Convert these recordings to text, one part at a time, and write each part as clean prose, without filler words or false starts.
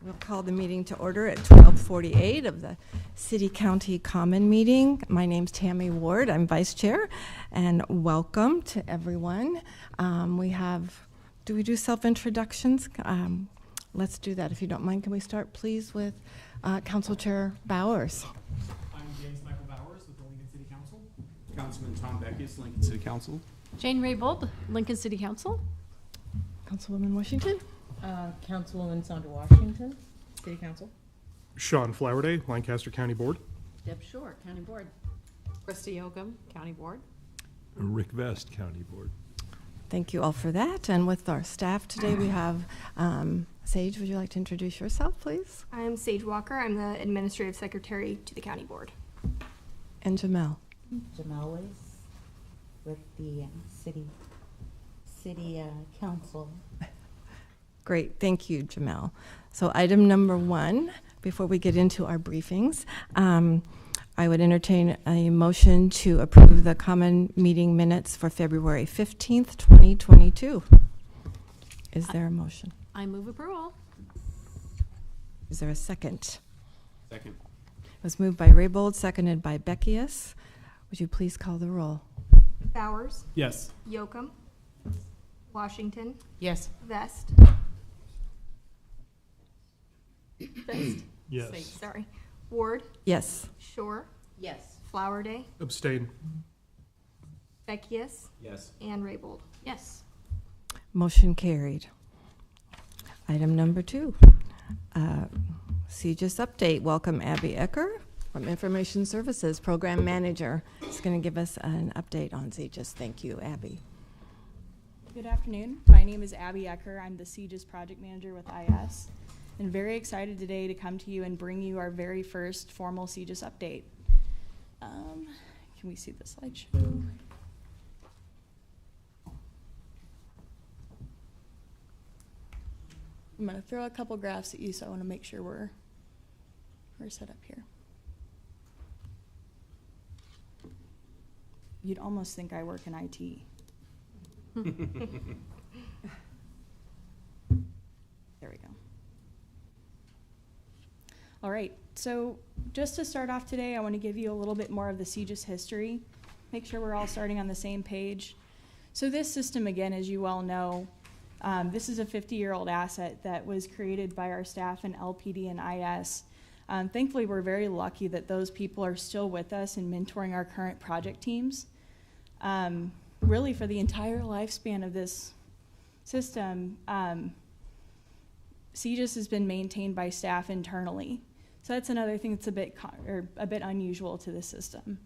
We'll call the meeting to order at 12:48 of the City County Common Meeting. My name's Tammy Ward. I'm Vice Chair, and welcome to everyone. Do we do self-introductions? Let's do that if you don't mind. Can we start, please, with Council Chair Bowers? I'm James Michael Bowers with the Lincoln City Council. Councilman Tom Beckus, Lincoln City Council. Jane Raybold, Lincoln City Council. Councilwoman Washington? Councilwoman Sandra Washington, City Council. Sean Flowerday, Lancaster County Board. Deb Shore, County Board. Christy Yoakum, County Board. Rick Vest, County Board. Thank you all for that. And with our staff today, we have Sage. Would you like to introduce yourself, please? I'm Sage Walker. I'm the Administrative Secretary to the County Board. And Jamel. Jamal Weiss with the City Council. Great, thank you, Jamel. So item number 1, before we get into our briefings, I would entertain a motion to approve the common meeting minutes for February 15th, 2022. Is there a motion? I move approval. Is there a second? Second. It was moved by Raybold, seconded by Beckius. Would you please call the roll? Bowers, Yes. Yoakum, Washington, Yes. Vest. Vest. Yes. Sorry. Ward, Yes. Shore, Yes. Flowerday, Abstain. Beckius, Yes. and Raybold. Yes. Motion carried. Item number 2, CGIS update. Welcome Abby Ecker from Information Services, Program Manager. Is going to give us an update on CGIS. Thank you, Abby. Good afternoon. My name is Abby Ecker. I'm the CGIS Project Manager with IS. And very excited today to come to you and bring you our very first formal CGIS update. Can we see the slideshow? I'm going to throw a couple graphs at you, so I want to make sure we're set up here. You'd almost think I work in IT. There we go. All right, so just to start off today, I want to give you a little bit more of the CGIS history, make sure we're all starting on the same page. So this system, again, as you well know, this is a 50-year-old asset that was created by our staff in LPD and IS. Thankfully, we're very lucky that those people are still with us and mentoring our current project teams. Really, for the entire lifespan of this system, CGIS has been maintained by staff internally. So that's another thing that's a bit unusual to the system.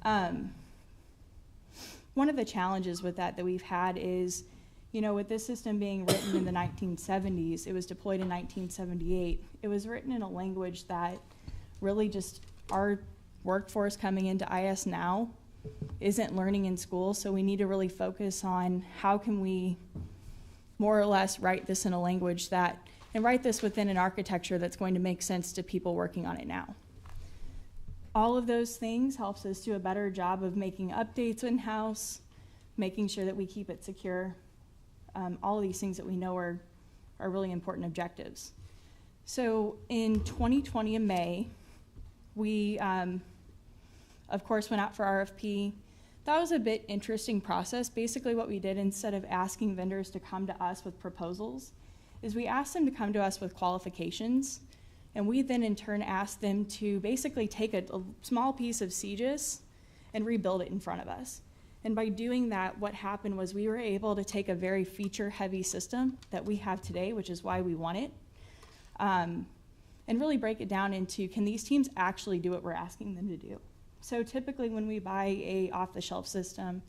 One of the challenges with that we've had is, with this system being written in the 1970s, it was deployed in 1978. It was written in a language that really just our workforce coming into IS now isn't learning in school, so we need to really focus on how can we more or less write this in a language and write this within an architecture that's going to make sense to people working on it now. All of those things helps us do a better job of making updates in-house, making sure that we keep it secure. All of these things that we know are really important objectives. So in 2020 in May, we of course went out for RFP. That was a bit interesting process. Basically what we did, instead of asking vendors to come to us with proposals, is we asked them to come to us with qualifications, and we then in turn asked them to basically take a small piece of CGIS and rebuild it in front of us. And by doing that, what happened was we were able to take a very feature-heavy system that we have today, which is why we want it, and really break it down into, can these teams actually do what we're asking them to do? So typically when we buy a off-the-shelf system,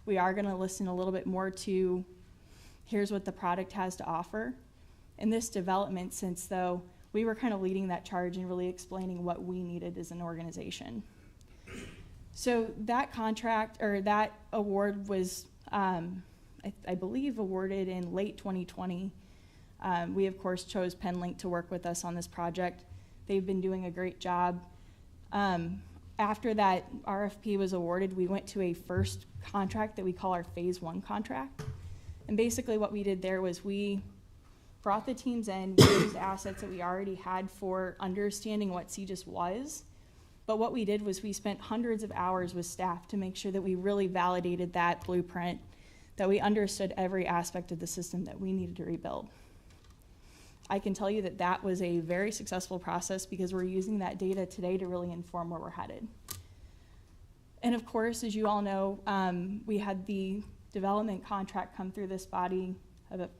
we are going to listen a little bit more to, here's what the product has to offer. In this development sense, though, we were kind of leading that charge and really explaining what we needed as an organization. So that contract, or that award was, I believe, awarded in late 2020. We, of course, chose PenLink to work with us on this project. They've been doing a great job. After that RFP was awarded, we went to a first contract that we call our Phase 1 contract. And basically what we did there was we brought the teams in, we used assets that we already had for understanding what CGIS was. But what we did was we spent hundreds of hours with staff to make sure that we really validated that blueprint, that we understood every aspect of the system that we needed to rebuild. I can tell you that that was a very successful process because we're using that data today to really inform where we're headed. And of course, as you all know, we had the development contract come through this body,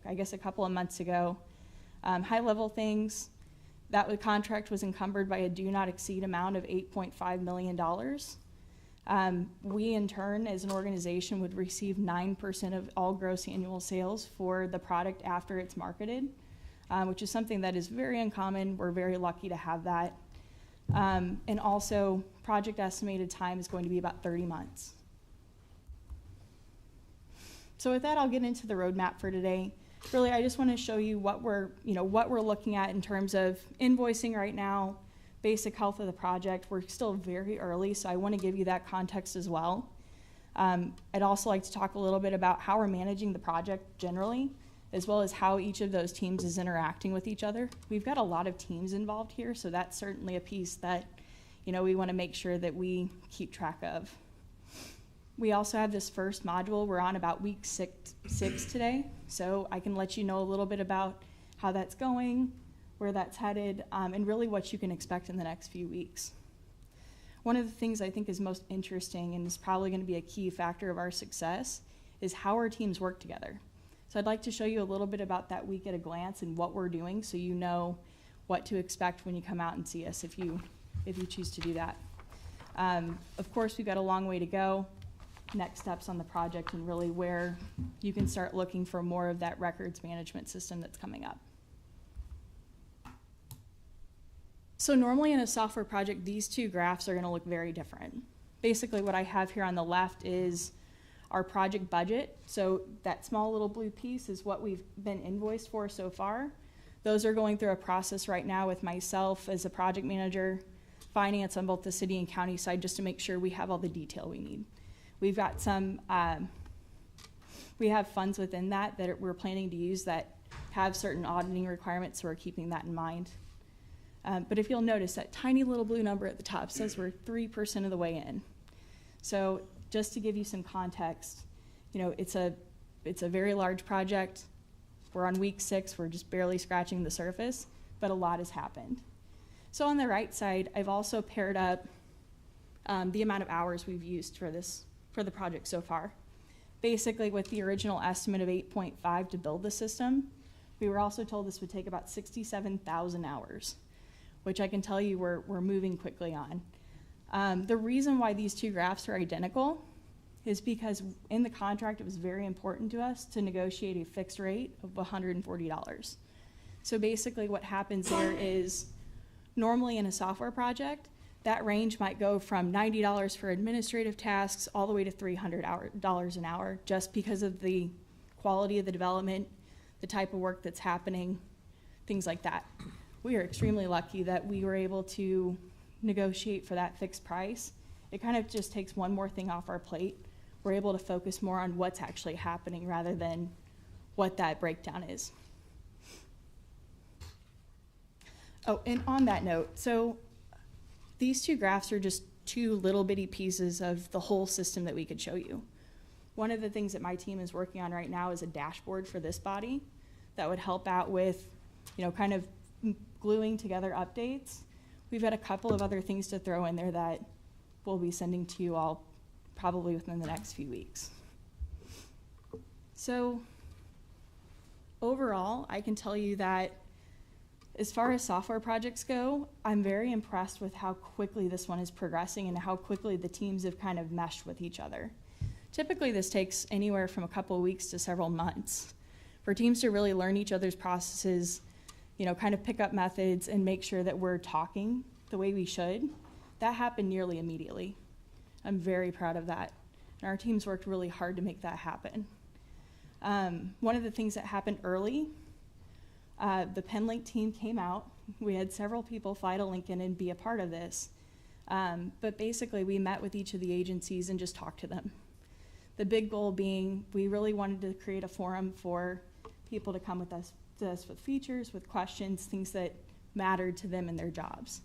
I guess a couple of months ago. High level things, that contract was encumbered by a do not exceed amount of $8.5 million. We in turn, as an organization, would receive 9% of all gross annual sales for the product after it's marketed, which is something that is very uncommon. We're very lucky to have that. And also, project estimated time is going to be about 30 months. So with that, I'll get into the roadmap for today. Really, I just want to show you what we're looking at in terms of invoicing right now, basic health of the project. We're still very early, so I want to give you that context as well. I'd also like to talk a little bit about how we're managing the project generally, as well as how each of those teams is interacting with each other. We've got a lot of teams involved here, so that's certainly a piece that, we want to make sure that we keep track of. We also have this first module. We're on about week six today, so I can let you know a little bit about how that's going, where that's headed, and really what you can expect in the next few weeks. One of the things I think is most interesting and is probably going to be a key factor of our success is how our teams work together. So I'd like to show you a little bit about that week at a glance and what we're doing so you know what to expect when you come out and see us if you choose to do that. Of course, we've got a long way to go. Next steps on the project and really where you can start looking for more of that records management system that's coming up. So normally in a software project, these two graphs are going to look very different. Basically what I have here on the left is our project budget. So that small little blue piece is what we've been invoiced for so far. Those are going through a process right now with myself as a project manager, finance on both the city and county side, just to make sure we have all the detail we need. We've got some, we have funds within that we're planning to use that have certain auditing requirements, so we're keeping that in mind. But if you'll notice, that tiny little blue number at the top says we're 3% of the way in. So just to give you some context, it's a very large project. We're on week 6, we're just barely scratching the surface, but a lot has happened. So on the right side, I've also paired up the amount of hours we've used for the project so far. Basically, with the original estimate of 8.5 to build the system, we were also told this would take about 67,000 hours, which I can tell you we're moving quickly on. The reason why these two graphs are identical is because in the contract it was very important to us to negotiate a fixed rate of $140. So basically what happens there is normally in a software project, that range might go from $90 for administrative tasks all the way to $300 an hour, just because of the quality of the development, the type of work that's happening, things like that. We are extremely lucky that we were able to negotiate for that fixed price. It kind of just takes one more thing off our plate. We're able to focus more on what's actually happening rather than what that breakdown is. Oh, and on that note, so these two graphs are just two little bitty pieces of the whole system that we could show you. One of the things that my team is working on right now is a dashboard for this body that would help out with, kind of gluing together updates. We've got a couple of other things to throw in there that we'll be sending to you all probably within the next few weeks. So overall, I can tell you that as far as software projects go, I'm very impressed with how quickly this one is progressing and how quickly the teams have kind of meshed with each other. Typically, this takes anywhere from a couple of weeks to several months for teams to really learn each other's processes, kind of pick up methods and make sure that we're talking the way we should. That happened nearly immediately. I'm very proud of that. And our teams worked really hard to make that happen. One of the things that happened early, the PennLink team came out. We had several people fly to Lincoln and be a part of this. But basically, we met with each of the agencies and just talked to them. The big goal being we really wanted to create a forum for people to come with us us with features, with questions, things that mattered to them in their jobs.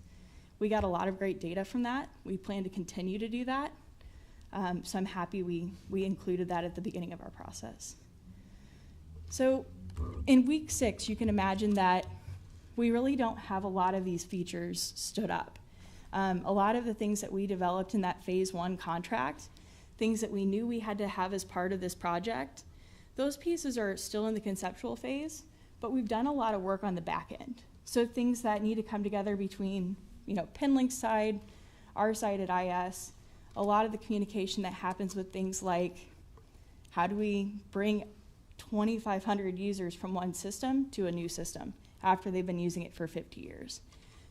We got a lot of great data from that. We plan to continue to do that. So I'm happy we included that at the beginning of our process. So in week 6, you can imagine that we really don't have a lot of these features stood up. A lot of the things that we developed in that phase 1 contract, things that we knew we had to have as part of this project, those pieces are still in the conceptual phase, but we've done a lot of work on the back end. So things that need to come together between, Penlink's side, our side at IS, a lot of the communication that happens with things like, how do we bring 2,500 users from one system to a new system after they've been using it for 50 years?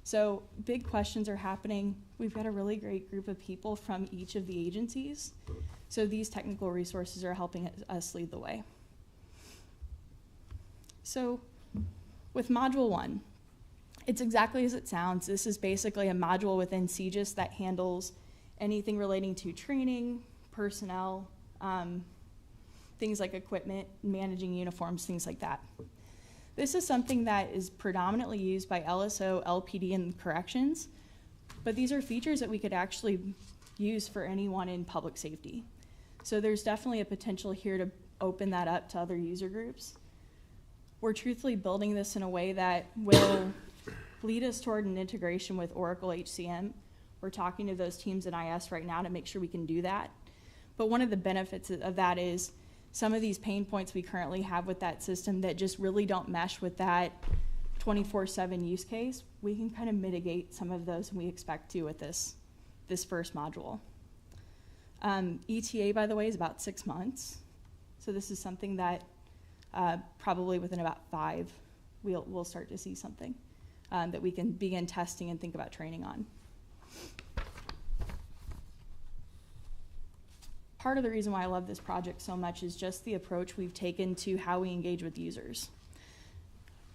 So big questions are happening. We've got a really great group of people from each of the agencies. So these technical resources are helping us lead the way. So with Module 1, it's exactly as it sounds. This is basically a module within CGIS that handles anything relating to training, personnel, things like equipment, managing uniforms, things like that. This is something that is predominantly used by LSO, LPD, and corrections, but these are features that we could actually use for anyone in public safety. So there's definitely a potential here to open that up to other user groups. We're truthfully building this in a way that will lead us toward an integration with Oracle HCM. We're talking to those teams in IS right now to make sure we can do that. But one of the benefits of that is some of these pain points we currently have with that system that just really don't mesh with that 24/7 use case, we can kind of mitigate some of those, and we expect to with this first module. ETA, by the way, is about 6 months. So this is something that probably within about 5, we'll start to see something that we can begin testing and think about training on. Part of the reason why I love this project so much is just the approach we've taken to how we engage with users.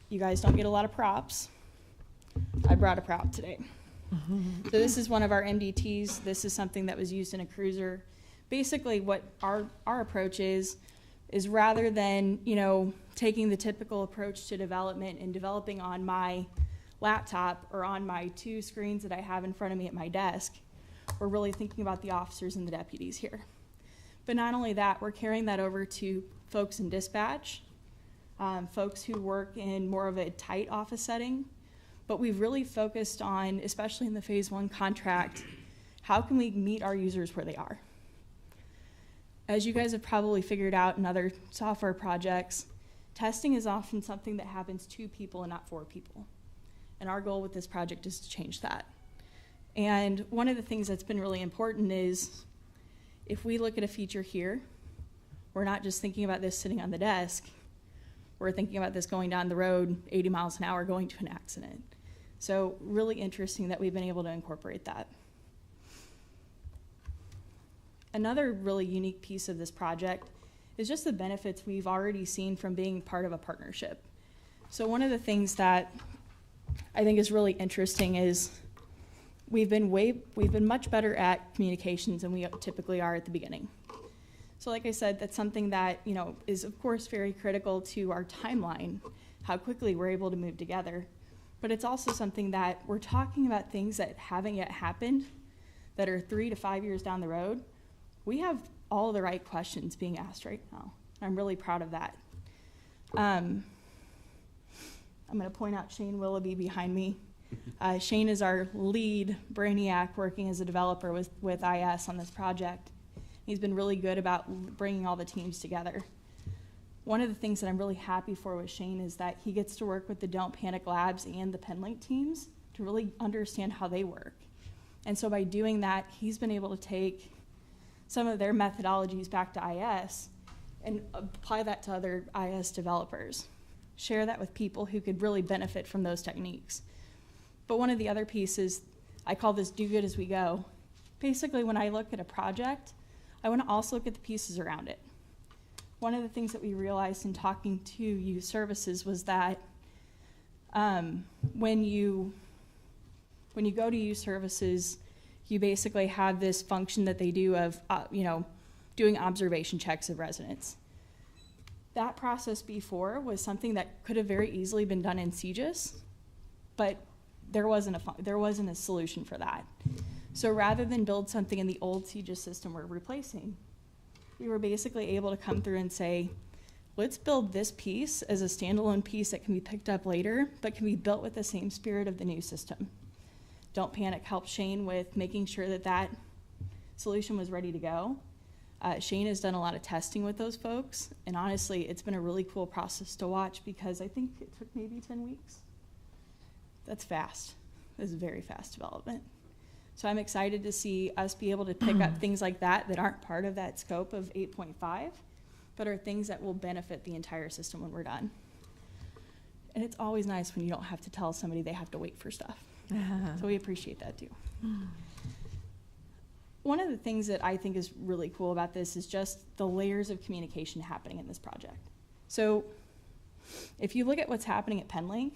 You guys don't get a lot of props. I brought a prop today. So this is one of our MDTs. This is something that was used in a cruiser. Basically what our approach is rather than, taking the typical approach to development and developing on my laptop or on my 2 screens that I have in front of me at my desk, we're really thinking about the officers and the deputies here. But not only that, we're carrying that over to folks in dispatch, folks who work in more of a tight office setting. But we've really focused on, especially in the phase 1 contract, how can we meet our users where they are? As you guys have probably figured out in other software projects, testing is often something that happens to people and not for people. And our goal with this project is to change that. And one of the things that's been really important is if we look at a feature here, we're not just thinking about this sitting on the desk, we're thinking about this going down the road 80 miles an hour going to an accident. So really interesting that we've been able to incorporate that. Another really unique piece of this project is just the benefits we've already seen from being part of a partnership. So one of the things that I think is really interesting is we've been much better at communications than we typically are at the beginning. So like I said, that's something that, is of course very critical to our timeline, how quickly we're able to move together. But it's also something that we're talking about things that haven't yet happened, that are 3 to 5 years down the road. We have all the right questions being asked right now. I'm really proud of that. I'm going to point out Shane Willoughby behind me. Shane is our lead brainiac working as a developer with IS on this project. He's been really good about bringing all the teams together. One of the things that I'm really happy for with Shane is that he gets to work with the Don't Panic Labs and the Penlink teams to really understand how they work. And so by doing that, he's been able to take some of their methodologies back to IS and apply that to other IS developers. Share that with people who could really benefit from those techniques. But one of the other pieces, I call this do good as we go. Basically, when I look at a project, I want to also look at the pieces around it. One of the things that we realized in talking to youth services was that when you go to youth services, you basically have this function that they do of doing observation checks of residents. that process before was something that could have very easily been done in CGIS, but there wasn't a solution for that. So rather than build something in the old CGIS system we're replacing, we were basically able to come through and say, let's build this piece as a standalone piece that can be picked up later, but can be built with the same spirit of the new system. Don't Panic helped Shane with making sure that that solution was ready to go. Shane has done a lot of testing with those folks, and honestly, it's been a really cool process to watch because I think it took maybe 10 weeks. That's fast. That's very fast development. So I'm excited to see us be able to pick up things like that that aren't part of that scope of 8.5, but are things that will benefit the entire system when we're done. And it's always nice when you don't have to tell somebody they have to wait for stuff. So we appreciate that too. One of the things that I think is really cool about this is just the layers of communication happening in this project. So if you look at what's happening at PennLink,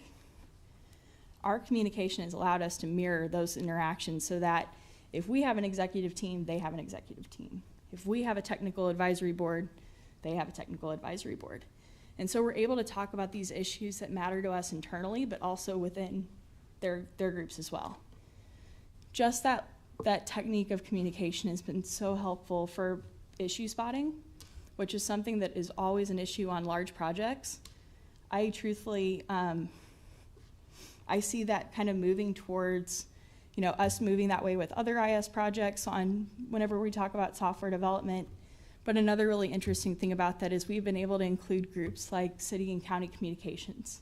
our communication has allowed us to mirror those interactions so that if we have an executive team, they have an executive team. If we have a technical advisory board, they have a technical advisory board. And so we're able to talk about these issues that matter to us internally, but also within their groups as well. Just that technique of communication has been so helpful for issue spotting, which is something that is always an issue on large projects. I truthfully, I see that kind of moving towards, us moving that way with other IS projects on whenever we talk about software development. But another really interesting thing about that is we've been able to include groups like city and county communications,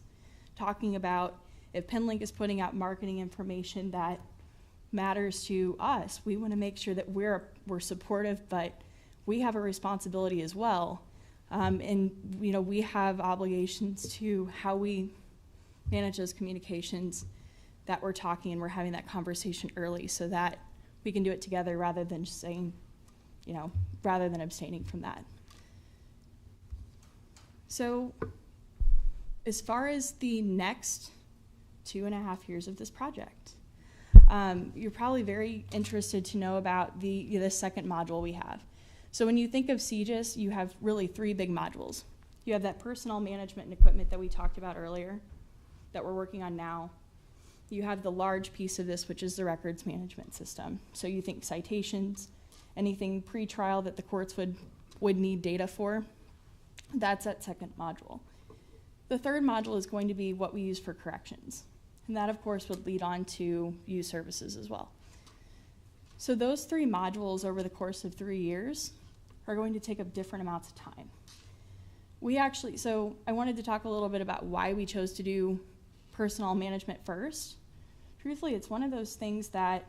talking about if PennLink is putting out marketing information that matters to us, we want to make sure that we're supportive, but we have a responsibility as well. And we have obligations to how we manage those communications, that we're talking and we're having that conversation early so that we can do it together rather than just saying, rather than abstaining from that. So as far as the next 2.5 years of this project, you're probably very interested to know about the second module we have. So when you think of CGIS, you have really 3 big modules. You have that personnel management and equipment that we talked about earlier, that we're working on now. You have the large piece of this, which is the records management system. So you think citations, anything pre-trial that the courts would need data for, that's that second module. The third module is going to be what we use for corrections. And that, of course, would lead on to use services as well. So those 3 modules over the course of 3 years are going to take up different amounts of time. So I wanted to talk a little bit about why we chose to do personnel management first. Truthfully, it's one of those things that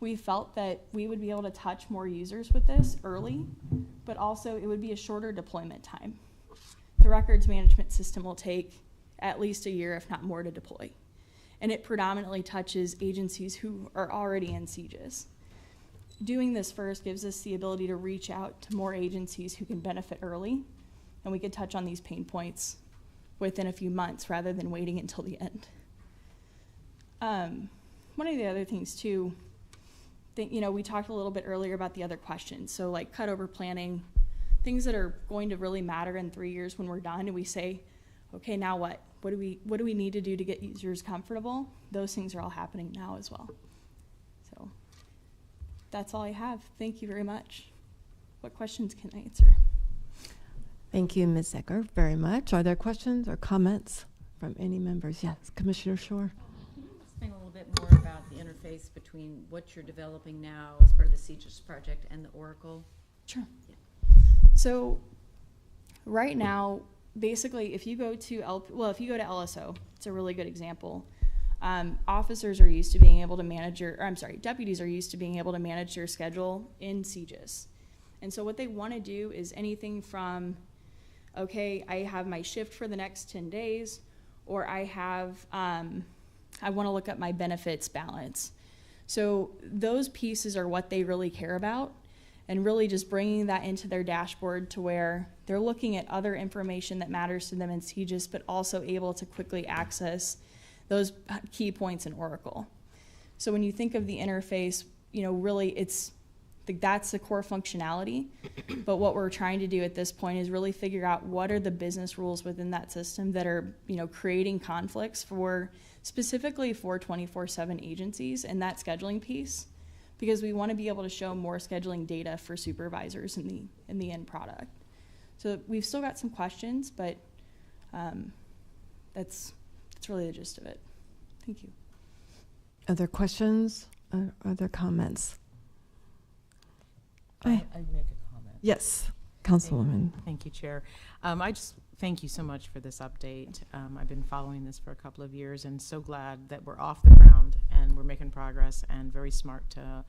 we felt that we would be able to touch more users with this early, but also it would be a shorter deployment time. The records management system will take at least a year, if not more, to deploy. And it predominantly touches agencies who are already in CGIS. Doing this first gives us the ability to reach out to more agencies who can benefit early, and we could touch on these pain points within a few months rather than waiting until the end. One of the other things too, we talked a little bit earlier about the other questions. So like cutover planning, things that are going to really matter in 3 years when we're done, and we say, okay, now what? What do we need to do to get users comfortable? Those things are all happening now as well. So that's all I have. Thank you very much. What questions can I answer? Thank you, Ms. Ecker, very much. Are there questions or comments from any members? Yes, Commissioner Shore. Can you explain a little bit more about the interface between what you're developing now as part of the CGIS project and the Oracle? Sure. Yeah. So right now, basically, if you go to LSO, it's a really good example. Officers are used to being able to manage deputies are used to being able to manage their schedule in CGIS. And so what they want to do is anything from, okay, I have my shift for the next 10 days, or I want to look up my benefits balance. So those pieces are what they really care about, and really just bringing that into their dashboard to where they're looking at other information that matters to them in CGIS, but also able to quickly access those key points in Oracle. So when you think of the interface, really it's that's the core functionality. But what we're trying to do at this point is really figure out what are the business rules within that system that are, creating conflicts specifically for 24/7 agencies and that scheduling piece, because we want to be able to show more scheduling data for supervisors in the end product. So we've still got some questions, but that's really the gist of it. Thank you. Other questions or other comments? I'd make a comment. Yes, Councilwoman. Thank you, Chair. I just thank you so much for this update. I've been following this for a couple of years and so glad that we're off the ground and we're making progress, and very smart to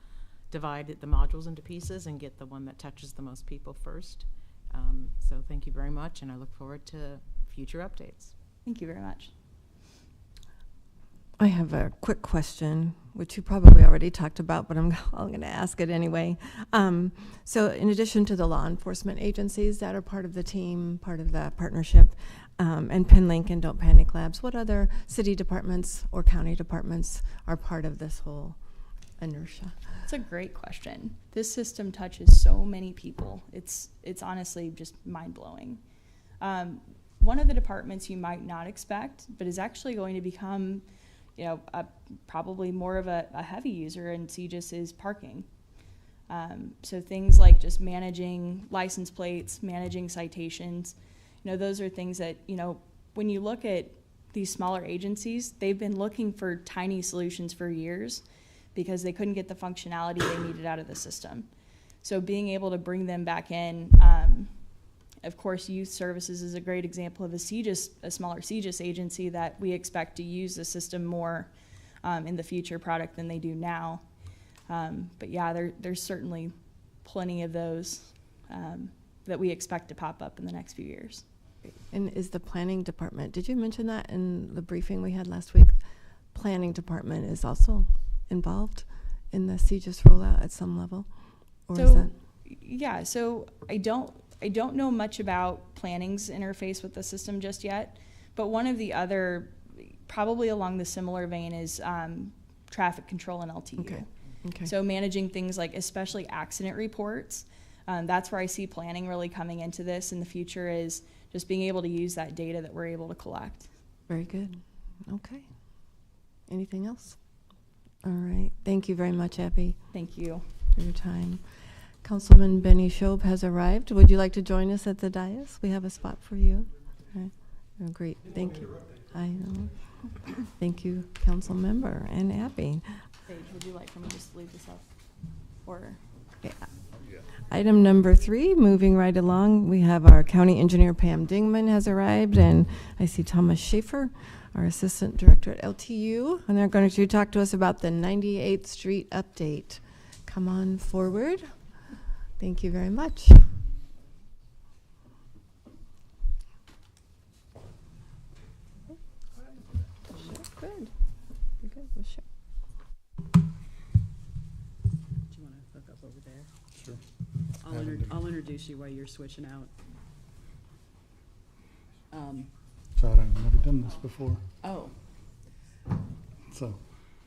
divide the modules into pieces and get the one that touches the most people first. So thank you very much, and I look forward to future updates. Thank you very much. I have a quick question, which you probably already talked about, but I'm going to ask it anyway. So in addition to the law enforcement agencies that are part of the team, part of the partnership, and PenLink and Don't Panic Labs, what other city departments or county departments are part of this whole inertia? It's a great question. This system touches so many people. It's honestly just mind-blowing. One of the departments you might not expect, but is actually going to become probably more of a heavy user in CJIS is parking. So things like just managing license plates, managing citations, those are things that, when you look at these smaller agencies, they've been looking for tiny solutions for years because they couldn't get the functionality they needed out of the system. So being able to bring them back in, of course, youth services is a great example of a smaller CJIS agency that we expect to use the system more in the future product than they do now. But yeah, there's certainly plenty of those that we expect to pop up in the next few years. And is the planning department, did you mention that in the briefing we had last week? Planning department is also involved in the CJIS rollout at some level? Or is that? Yeah, so I don't know much about planning's interface with the system just yet, but one of the other, probably along the similar vein, is traffic control and LTU. Okay. So managing things like especially accident reports, that's where I see planning really coming into this in the future, is just being able to use that data that we're able to collect. Very good. Okay. Anything else? All right. Thank you very much, Abby, Thank you. for your time. Councilman Benny Shobe has arrived. Would you like to join us at the dais? We have a spot for you. All right. Oh, great. Thank you. I know. Thank you, Council Member and Abby. Paige, would you like for me just to leave this up? Or Okay. Item number 3, moving right along, we have our County Engineer Pam Dingman has arrived, and I see Thomas Schaefer, our Assistant Director at LTU, and they're going to talk to us about the 98th Street update. Come on forward. Thank you very much. Good. Good. We'll share. Do you want to hook up over there? Sure. I'll introduce you while you're switching out. Todd, I've never done this before, Oh, so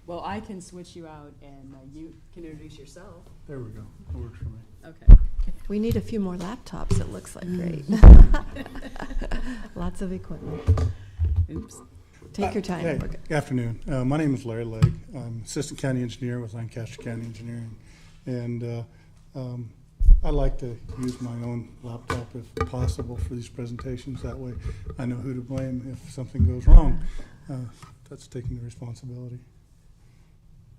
well, I can switch you out and you can introduce yourself. there we go. That works for me. Okay. We need a few more laptops, it looks like. Great. Lots of equipment. Oops. Take your time. Hey, We're good. good afternoon. My name is Larry Legg. I'm Assistant County Engineer with Lancaster County Engineering. And I like to use my own laptop if possible for these presentations. That way I know who to blame if something goes wrong. That's taking the responsibility.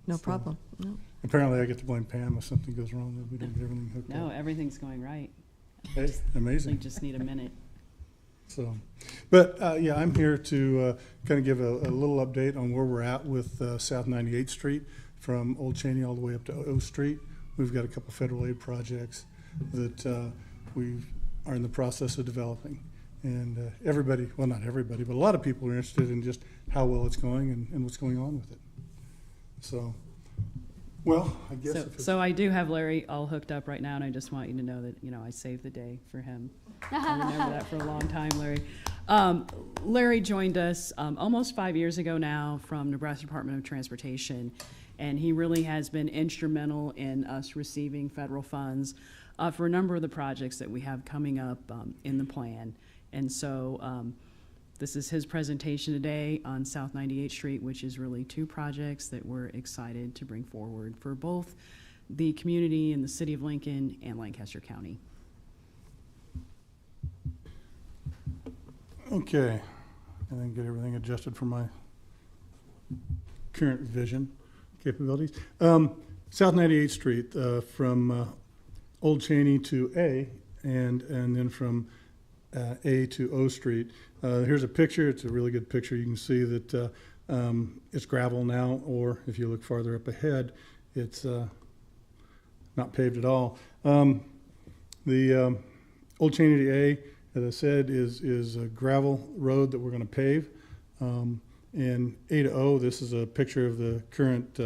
No So, problem. No. Apparently I get to blame Pam if something goes wrong, that we don't get everything hooked No, up. everything's going right. Hey, We amazing. just need a minute. So, but yeah, I'm here to kind of give a little update on where we're at with South 98th Street from Old Cheney all the way up to O Street. We've got a couple federal aid projects that we are in the process of developing. And everybody, well, not everybody, but a lot of people are interested in just how well it's going and what's going on with it. So, well, I guess if it's, So I do have Larry all hooked up right now, and I just want you to know that, I saved the day for him. I remember that for a long time, Larry. Larry joined us almost 5 years ago now from Nebraska Department of Transportation, and he really has been instrumental in us receiving federal funds for a number of the projects that we have coming up in the plan. And so this is his presentation today on South 98th Street, which is really two projects that we're excited to bring forward for both the community in the city of Lincoln and Lancaster County. Okay, and then get everything adjusted for my current vision capabilities. South 98th Street, from Old Cheney to A, and then from A to O Street. Here's a picture. It's a really good picture. You can see that it's gravel now, or if you look farther up ahead, it's not paved at all. The Old Cheney to A, as I said, is a gravel road that we're going to pave. And A to O, this is a picture of the current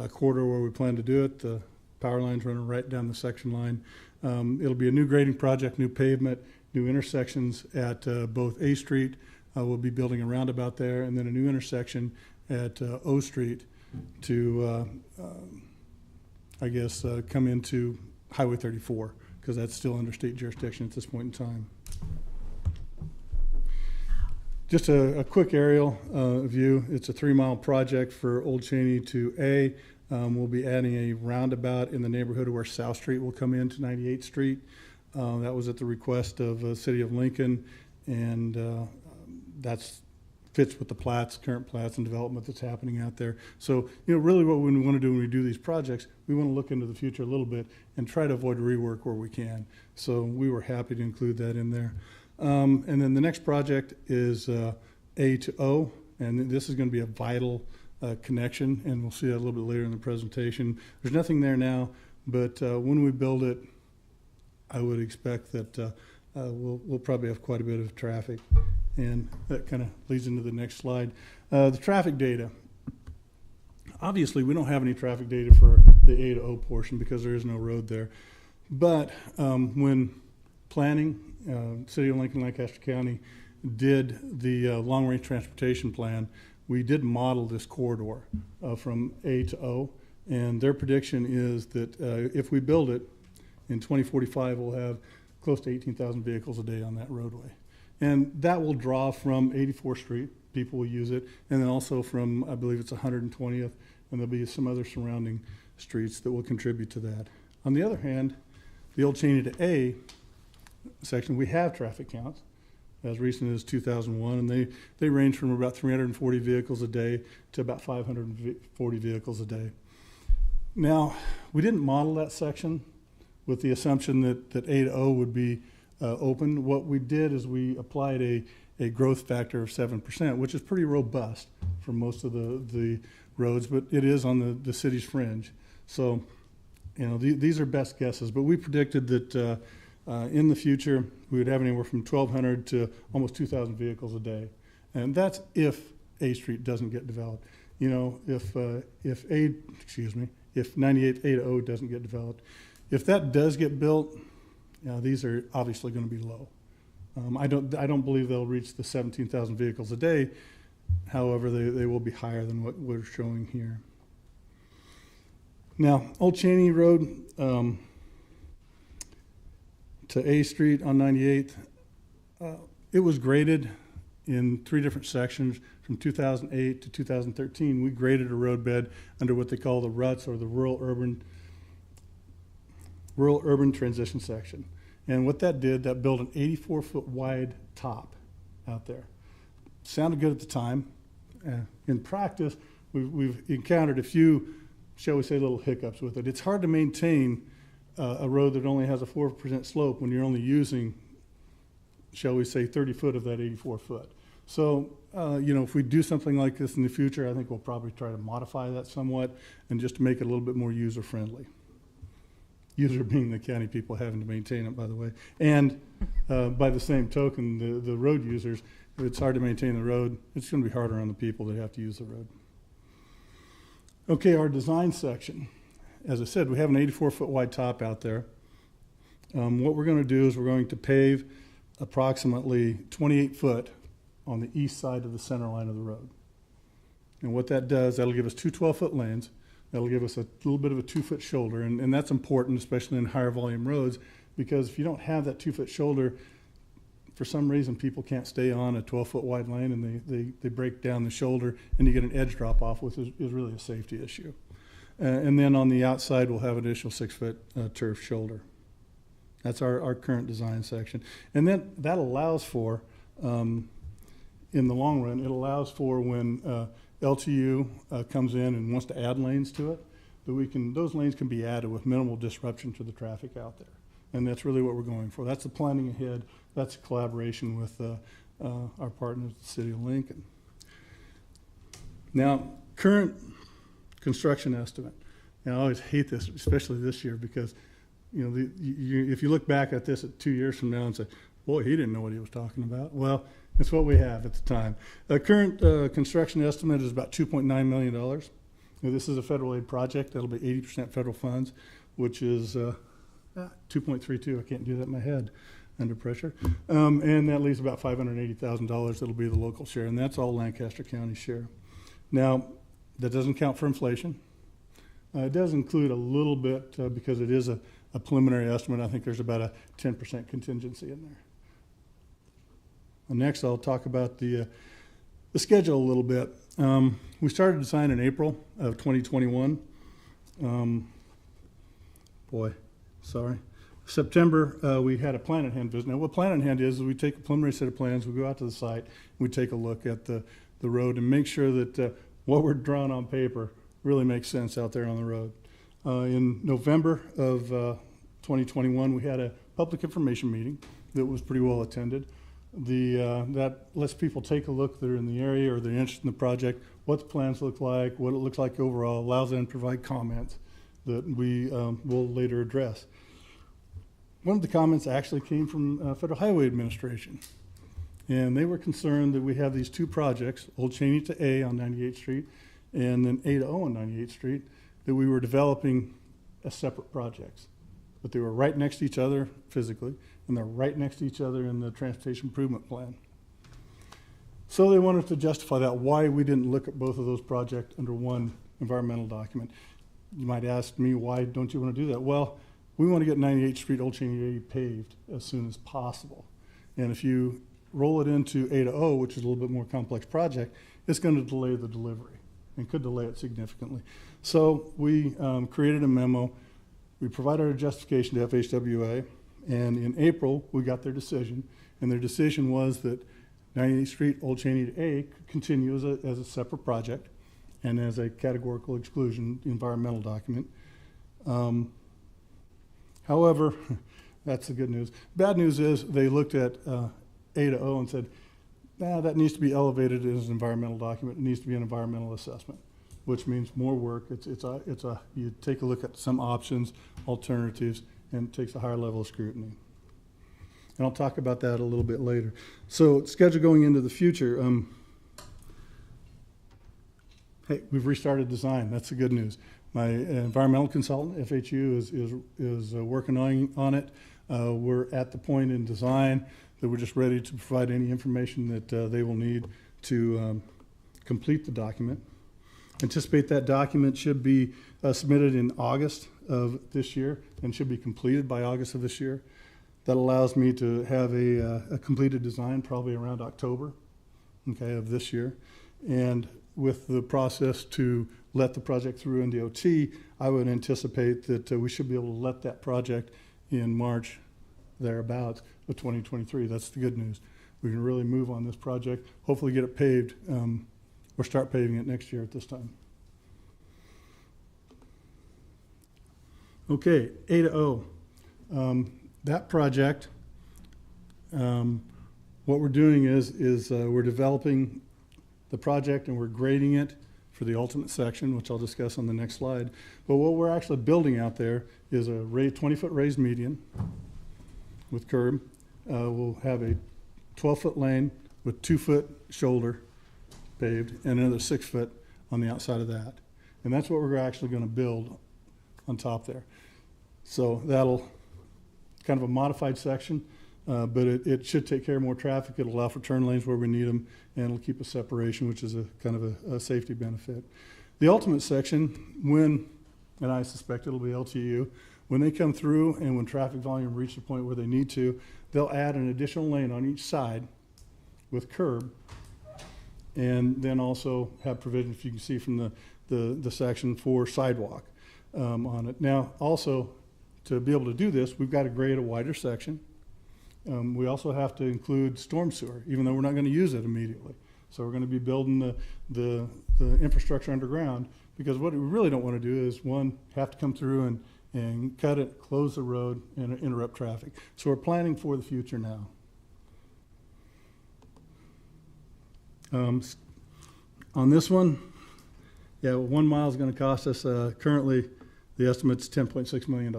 corridor where we plan to do it. The power line's running right down the section line. It'll be a new grading project, new pavement, new intersections at both A Street. We'll be building a roundabout there, and then a new intersection at O Street to, come into Highway 34, because that's still under state jurisdiction at this point in time. Just a quick aerial view. It's a 3-mile project for Old Cheney to A. We'll be adding a roundabout in the neighborhood of where South Street will come into 98th Street. That was at the request of the City of Lincoln, and that's fits with the current plats and development that's happening out there. So, really what we want to do when we do these projects, we want to look into the future a little bit and try to avoid rework where we can. So we were happy to include that in there. And then the next project is A to O, and this is going to be a vital connection, and we'll see that a little bit later in the presentation. There's nothing there now, but when we build it, I would expect that we'll probably have quite a bit of traffic, and that kind of leads into the next slide. The traffic data. Obviously, we don't have any traffic data for the A to O portion because there is no road there, but when planning, City of Lincoln, Lancaster County did the long-range transportation plan, we did model this corridor from A to O, and their prediction is that if we build it in 2045, we'll have close to 18,000 vehicles a day on that roadway. And that will draw from 84th Street, people will use it, and then also from, I believe it's 120th, and there'll be some other surrounding streets that will contribute to that. On the other hand, the Old Cheney to A section, we have traffic counts as recent as 2001, and they range from about 340 vehicles a day to about 540 vehicles a day. Now, we didn't model that section with the assumption that A to O would be open. What we did is we applied a growth factor of 7%, which is pretty robust for most of the roads, but it is on the city's fringe. So, these are best guesses, but we predicted that in the future, we would have anywhere from 1,200 to almost 2,000 vehicles a day. And that's if A Street doesn't get developed. If 98 A to O doesn't get developed. If that does get built, these are obviously going to be low. I don't believe they'll reach the 17,000 vehicles a day. However, they will be higher than what we're showing here. Now, Old Cheney Road to A Street on 98th, it was graded in 3 different sections from 2008 to 2013. We graded a roadbed under what they call the RUTS, or the rural urban transition section. And what that did, that built an 84-foot wide top out there. Sounded good at the time. In practice, we've encountered a few, shall we say, little hiccups with it. It's hard to maintain a road that only has a 4% slope when you're only using, shall we say, 30 foot of that 84 foot. So, if we do something like this in the future, I think we'll probably try to modify that somewhat and just to make it a little bit more user-friendly. User being the county people having to maintain it, by the way. And by the same token, the road users, if it's hard to maintain the road, it's going to be harder on the people that have to use the road. Okay, our design section. As I said, we have an 84-foot wide top out there. What we're going to do is we're going to pave approximately 28 foot on the east side of the center line of the road. And what that does, that'll give us two 12-foot lanes. That'll give us a little bit of a 2-foot shoulder, and that's important, especially in higher volume roads, because if you don't have that 2-foot shoulder, for some reason people can't stay on a 12-foot wide lane, and they break down the shoulder, and you get an edge drop off, which is really a safety issue. And then on the outside, we'll have an additional 6-foot turf shoulder. That's our current design section. And then that allows for, in the long run, it allows for when LTU comes in and wants to add lanes to it, that those lanes can be added with minimal disruption to the traffic out there. And that's really what we're going for. That's the planning ahead. That's a collaboration with our partners at the City of Lincoln. Now, current construction estimate. And I always hate this, especially this year, because if you look back at this 2 years from now and say, boy, he didn't know what he was talking about. Well, that's what we have at the time. The current construction estimate is about $2.9 million. Now, this is a federal aid project. That'll be 80% federal funds, which is 2.32. I can't do that in my head under pressure. And that leaves about $580,000 that'll be the local share, and that's all Lancaster County share. Now, that doesn't count for inflation. It does include a little bit because it is a preliminary estimate. I think there's about a 10% contingency in there. Next, I'll talk about the schedule a little bit. We started design in April of 2021. September, we had a plan at hand visit. Now, what plan at hand is we take a preliminary set of plans, we go out to the site, we take a look at the road and make sure that what we're drawing on paper really makes sense out there on the road. In November of 2021, we had a public information meeting that was pretty well attended. That lets people take a look that are in the area or they're interested in the project, what the plans look like, what it looks like overall, allows them to provide comments that we will later address. One of the comments actually came from Federal Highway Administration, and they were concerned that we have these two projects, Old Cheney to A on 98th Street and then A to O on 98th Street, that we were developing as separate projects, but they were right next to each other physically, and they're right next to each other in the transportation improvement plan. So they wanted to justify that, why we didn't look at both of those projects under one environmental document. You might ask me, why don't you want to do that? Well, we want to get 98th Street, Old Cheney paved as soon as possible. And if you roll it into A to O, which is a little bit more complex project, it's going to delay the delivery and could delay it significantly. So we created a memo. We provided our justification to FHWA, and in April, we got their decision. And their decision was that 98th Street, Old Cheney to A could continue as a separate project and as a categorical exclusion environmental document. However, that's the good news. Bad news is they looked at A to O and said, nah, that needs to be elevated as an environmental document. It needs to be an environmental assessment, which means more work. You take a look at some options, alternatives, and it takes a higher level of scrutiny. And I'll talk about that a little bit later. So schedule going into the future. Hey, we've restarted design. That's the good news. My environmental consultant, FHU, is working on it. We're at the point in design that we're just ready to provide any information that they will need to complete the document. Anticipate that document should be submitted in August of this year and should be completed by August of this year. That allows me to have a completed design probably around October, okay, of this year. And with the process to let the project through NDOT, I would anticipate that we should be able to let that project in March, thereabouts, of 2023. That's the good news. We can really move on this project, hopefully get it paved, or start paving it next year at this time. Okay, A to O. That project, what we're doing is we're developing the project and we're grading it for the ultimate section, which I'll discuss on the next slide. But what we're actually building out there is a 20-foot raised median with curb. We'll have a 12-foot lane with 2-foot shoulder paved and another 6-foot on the outside of that. And that's what we're actually going to build on top there. So that'll kind of a modified section. But it should take care of more traffic. It'll allow for turn lanes where we need them, and it'll keep a separation, which is a kind of a safety benefit. The ultimate section, and I suspect it'll be LTU, when they come through and when traffic volume reaches the point where they need to, they'll add an additional lane on each side with curb, and then also have provision, if you can see from the section, for sidewalk on it. Now, also, to be able to do this, we've got to grade a wider section. We also have to include storm sewer, even though we're not going to use it immediately. So we're going to be building the infrastructure underground, because what we really don't want to do is, one, have to come through and cut it, close the road, and interrupt traffic. So we're planning for the future now. On this one, yeah, 1 mile is going to cost us, currently, the estimate's $10.6 million.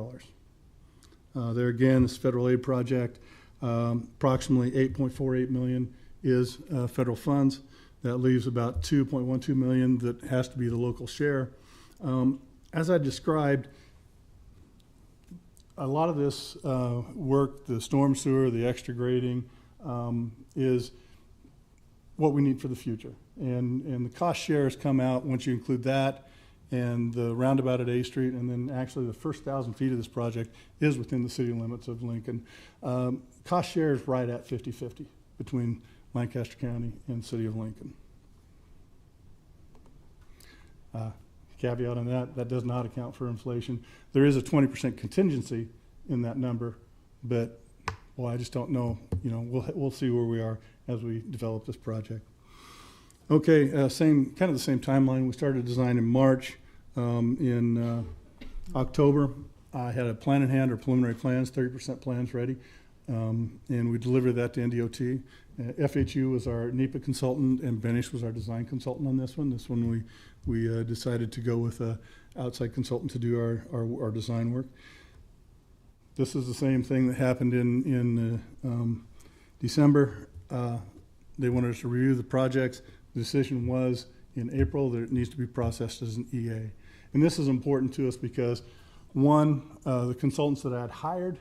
There again, this federal aid project, approximately $8.48 million is federal funds. That leaves about $2.12 million that has to be the local share. As I described, a lot of this work, the storm sewer, the extra grading, is what we need for the future. And the cost shares come out once you include that and the roundabout at A Street, and then actually the first 1,000 feet of this project is within the city limits of Lincoln. Cost share is right at 50-50 between Lancaster County and City of Lincoln. Caveat on that does not account for inflation. There is a 20% contingency in that number, but, well, I just don't know. You know, we'll see where we are as we develop this project. Okay, kind of the same timeline. We started design in March. In October, I had a plan in hand, or preliminary plans, 30% plans ready, and we delivered that to NDOT. FHU was our NEPA consultant, and Benish was our design consultant on this one. This one we decided to go with an outside consultant to do our design work. This is the same thing that happened in December. They wanted us to review the projects. The decision was in April that it needs to be processed as an EA. And this is important to us because, one, the consultants that I had hired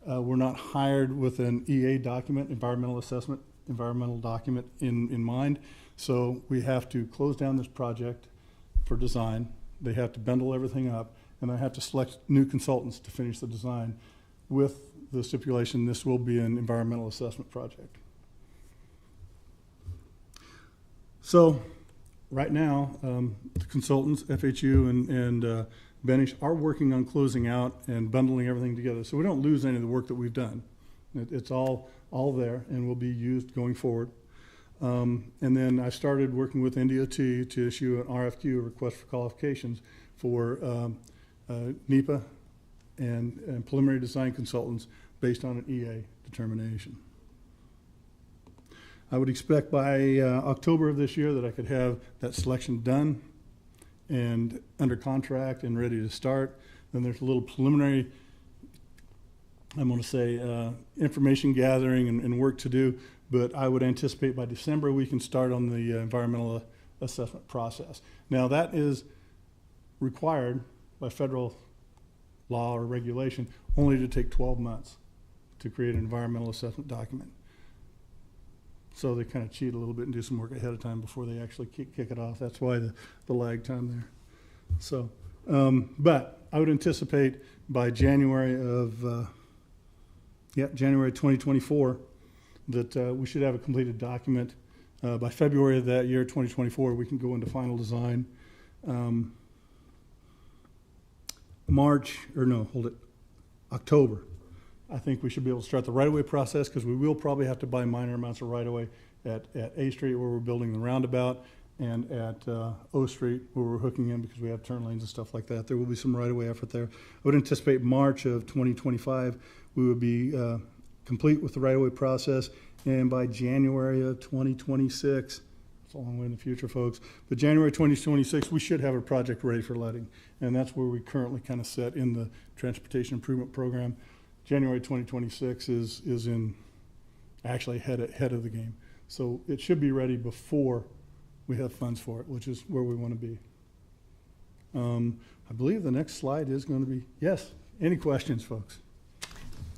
were not hired with an EA document, environmental document in mind. So we have to close down this project for design. They have to bundle everything up, and I have to select new consultants to finish the design with the stipulation this will be an environmental assessment project. So right now, the consultants, FHU and Benish, are working on closing out and bundling everything together, so we don't lose any of the work that we've done. It's all there and will be used going forward. And then I started working with NDOT to issue an RFQ, a request for qualifications, for NEPA and preliminary design consultants based on an EA determination. I would expect by October of this year that I could have that selection done and under contract and ready to start. Then there's a little preliminary, I'm going to say, information gathering and work to do, but I would anticipate by December we can start on the environmental assessment process. Now that is required by federal law or regulation only to take 12 months to create an environmental assessment document. So they kind of cheat a little bit and do some work ahead of time before they actually kick it off. That's why the lag time there. So, but I would anticipate by January of, January 2024, that we should have a completed document. By February of that year, 2024, we can go into final design. October, I think we should be able to start the right-of-way process, because we will probably have to buy minor amounts of right-of-way at A Street where we're building the roundabout, and at O Street where we're hooking in because we have turn lanes and stuff like that. There will be some right-of-way effort there. I would anticipate March of 2025 we would be complete with the right-of-way process, and by January of 2026, it's a long way in the future, folks, but January 2026 we should have a project ready for letting, and that's where we currently kind of set in the transportation improvement program. January 2026 is in actually ahead of the game. So it should be ready before we have funds for it, which is where we want to be. I believe the next slide is going to be, yes, any questions, folks?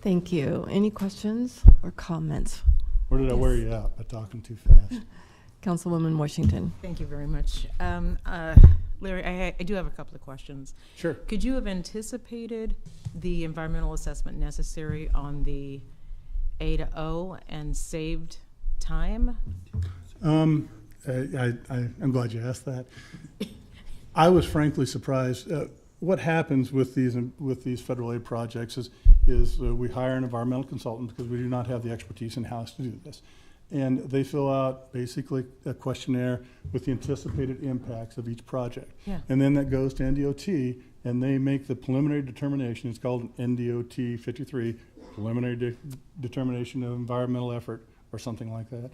Thank you. Any questions or comments? Or did I wear Yes. you out by talking too fast? Councilwoman Washington. Thank you very much. Larry, I do have a couple of questions. Sure. Could you have anticipated the environmental assessment necessary on the A to O and saved time? I'm glad you asked that. I was frankly surprised. What happens with these federal aid projects is we hire an environmental consultant because we do not have the expertise in-house to do this. And they fill out basically a questionnaire with the anticipated impacts of each project. Yeah. And then that goes to NDOT, and they make the preliminary determination. It's called an NDOT 53, preliminary determination of environmental effort or something like that.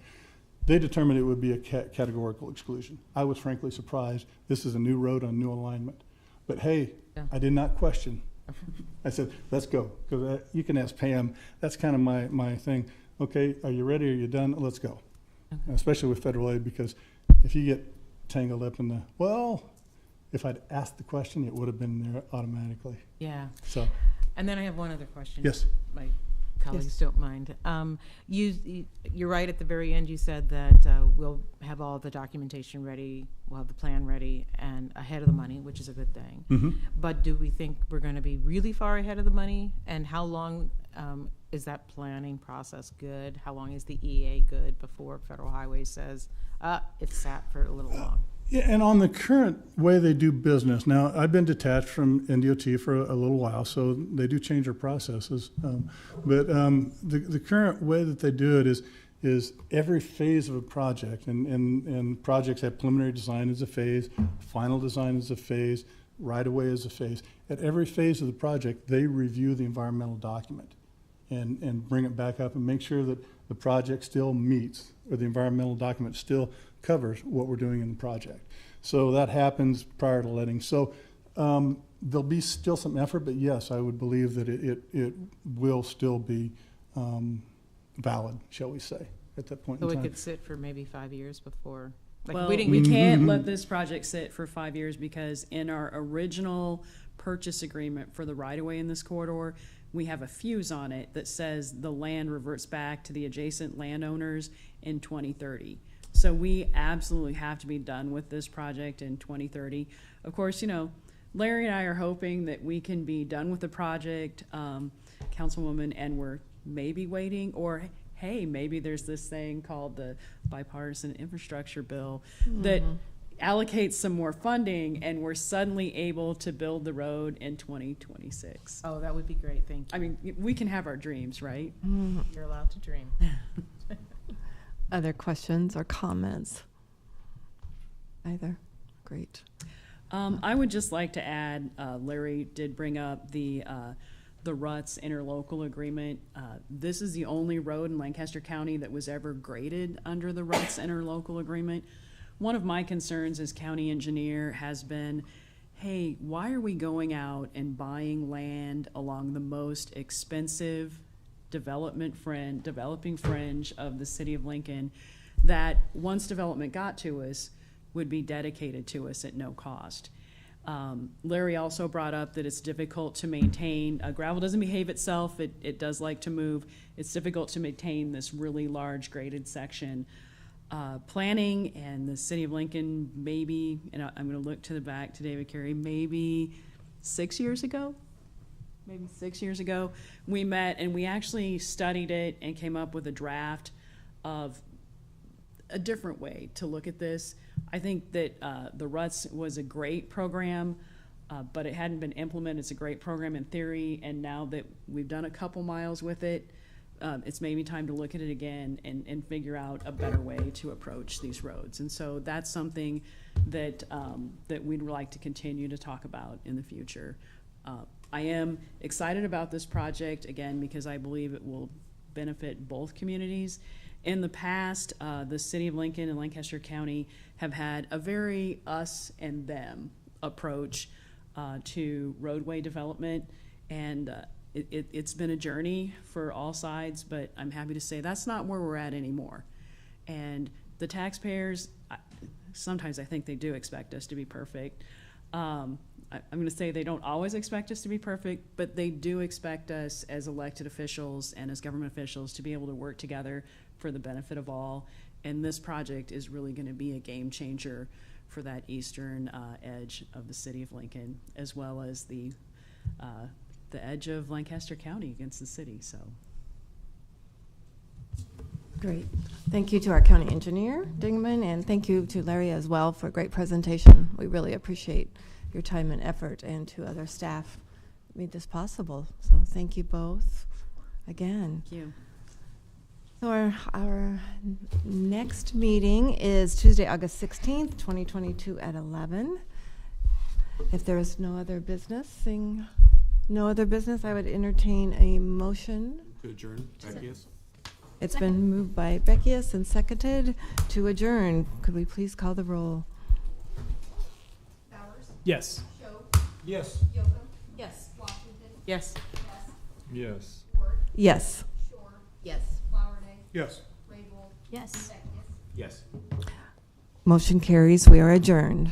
They determined it would be a categorical exclusion. I was frankly surprised. This is a new road on new alignment. But hey, Yeah. I did not question. I said, let's go. Because you can ask Pam. That's kind of my thing. Okay, are you ready? Are you done? Let's go. Okay. Especially with federal aid, because if you get tangled up in the, well, if I'd asked the question, it would have been there automatically. Yeah. So, And then I have one other question. yes. My colleagues Yes. don't mind. You're right at the very end. You said that we'll have all the documentation ready, we'll have the plan ready, and ahead of the money, which is a good thing. Mm-hmm. But do we think we're going to be really far ahead of the money? And how long is that planning process good? How long is the EA good before Federal Highway says, it's sat for a little long? Yeah, and on the current way they do business, now I've been detached from NDOT for a little while, so they do change their processes. But the current way that they do it is every phase of a project, and projects have preliminary design as a phase, final design as a phase, right-of-way as a phase. At every phase of the project, they review the environmental document and bring it back up and make sure that the project still meets, or the environmental document still covers what we're doing in the project. So that happens prior to letting. So there'll be still some effort, but yes, I would believe that it will still be valid, shall we say, at that point So in it time. could sit for maybe 5 years before, like, Well, we didn't. we can't Mhm. let this project sit for 5 years because in our original purchase agreement for the right-of-way in this corridor, we have a fuse on it that says the land reverts back to the adjacent landowners in 2030. So we absolutely have to be done with this project in 2030. Of course, Larry and I are hoping that we can be done with the project, Councilwoman, and we're maybe waiting, or hey, maybe there's this thing called the bipartisan infrastructure bill that allocates some more funding and we're suddenly able to build the road in 2026. Oh, that would be great. Thank you. I mean, we can have our dreams, right? You're allowed to dream. Other questions or comments? Either? Great. I would just like to add, Larry did bring up the Ruts interlocal agreement. This is the only road in Lancaster County that was ever graded under the Ruts interlocal agreement. One of my concerns as county engineer has been, hey, why are we going out and buying land along the most expensive developing fringe of the city of Lincoln that once development got to us would be dedicated to us at no cost? Larry also brought up that it's difficult to maintain. Gravel doesn't behave itself. It does like to move. It's difficult to maintain this really large graded section. Planning and the city of Lincoln, maybe, and I'm going to look to the back to David Carey, maybe 6 years ago, we met and we actually studied it and came up with a draft of a different way to look at this. I think that the Ruts was a great program, but it hadn't been implemented. It's a great program in theory, and now that we've done a couple miles with it, it's maybe time to look at it again and figure out a better way to approach these roads. And so that's something that that we'd like to continue to talk about in the future. I am excited about this project, again, because I believe it will benefit both communities. In the past, the city of Lincoln and Lancaster County have had a very us and them approach to roadway development, and it's been a journey for all sides, but I'm happy to say that's not where we're at anymore. And the taxpayers, sometimes I think they do expect us to be perfect. I'm going to say they don't always expect us to be perfect, but they do expect us as elected officials and as government officials to be able to work together for the benefit of all. And this project is really going to be a game changer for that eastern edge of the city of Lincoln, as well as the edge of Lancaster County against the city. So. Great. Thank you to our county engineer, Dingman, and thank you to Larry as well for a great presentation. We really appreciate your time and effort, and to other staff that made this possible. So thank you both again. Thank you. So our next meeting is Tuesday, August 16th, 2022 at 11. If there is no other business, I would entertain a motion. To adjourn, Beckius. It's been moved by Beckius and seconded to adjourn. Could we please call the roll? Bowers, Yes. Schob, Yes. Yocum, Yes. Washington, Yes. Hess, Yes. Ward, Yes. Shore, Yes. Flowerday, Yes. Raybold, Yes. Beckius. Yes. Motion carries. We are adjourned.